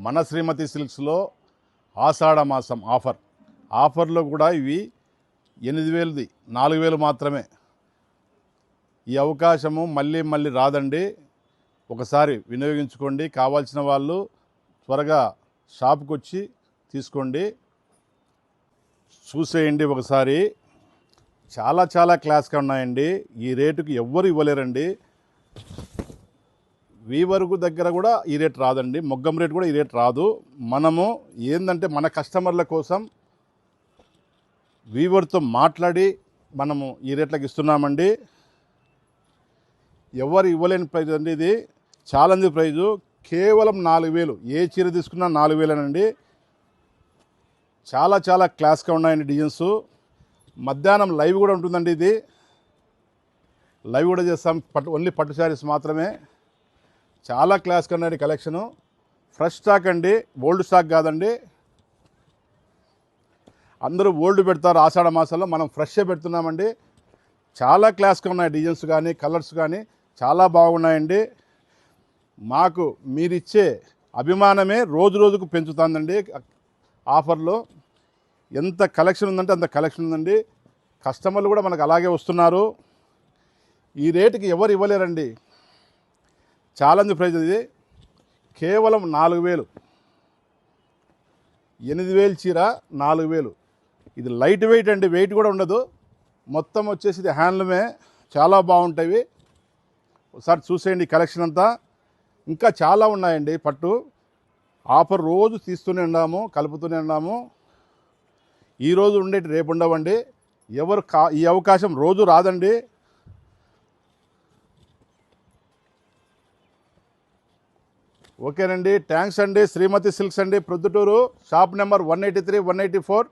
మన శ్రీమతి సిల్క్స్లో ఆషాఢ మాసం ఆఫర్లో కూడా ఇవి 8,000ది 4,000 మాత్రమే. ఈ అవకాశము మళ్ళీ మళ్ళీ రాదండి. ఒకసారి వినియోగించుకోండి. కావాల్సిన వాళ్ళు త్వరగా షాప్కి వచ్చి తీసుకోండి, చూసేయండి. ఒకసారి చాలా చాలా క్లాస్గా ఉన్నాయండి. ఈ రేటుకి ఎవ్వరు ఇవ్వలేరండి. వీవరకు దగ్గర కూడా ఈ రేట్ రాదండి. మొగ్గం రేట్ కూడా ఈ రేట్ రాదు. మనము ఏంటంటే మన కస్టమర్ల కోసం వీవర్తో మాట్లాడి మనము ఈ రేట్లకు ఇస్తున్నామండి. ఎవరు ఇవ్వలేని ప్రైజ్ అండి. ఇది ఛాలెంజ్ ప్రైజు, కేవలం 4,000. ఏ చీర తీసుకున్నా 4,000 చాలా చాలా క్లాస్గా ఉన్నాయండి డిజైన్స్. మధ్యాహ్నం లైవ్ కూడా ఉంటుందండి. ఇది లైవ్ కూడా చేస్తాం. ఓన్లీ పట్టు శారీస్ మాత్రమే. చాలా క్లాస్గా ఉన్నాయండి కలెక్షను. ఫ్రెష్ స్టాక్ అండి, ఓల్డ్ స్టాక్ కాదండి. అందరూ ఓల్డ్ పెడతారు ఆషాఢ మాసంలో, మనం ఫ్రెష్గా పెడుతున్నామండి. చాలా క్లాస్గా ఉన్నాయి డిజైన్స్ కానీ కలర్స్ కానీ చాలా బాగున్నాయండి. మాకు మీరిచ్చే అభిమానమే రోజు రోజుకు పెంచుతుందండి. ఆఫర్లో ఎంత కలెక్షన్ ఉందంటే అంత కలెక్షన్ ఉందండి. కస్టమర్లు కూడా మనకు అలాగే వస్తున్నారు. ఈ రేటుకి ఎవరు ఇవ్వలేరండి. ఛాలెంజ్ ప్రైజ్ ఇది. కేవలం 4,000. 8,000 చీర 4,000. ఇది లైట్ వెయిట్ అండి, వెయిట్ కూడా ఉండదు. మొత్తం వచ్చేసి ఇది హ్యాండ్లూమే. చాలా బాగుంటాయి. ఒకసారి చూసేయండి కలెక్షన్ అంతా. ఇంకా చాలా ఉన్నాయండి పట్టు. ఆఫర్ రోజు తీస్తూనే ఉన్నాము, కలుపుతూనే ఉన్నాము. ఈరోజు ఉండేటి రేపు ఉండవండి. ఈ అవకాశం రోజు రాదండి. ఓకేనండి, థ్యాంక్స్ అండి. శ్రీమతి సిల్క్స్ అండి, ప్రొద్దుటూరు, షాప్ నెంబర్ 183, 184.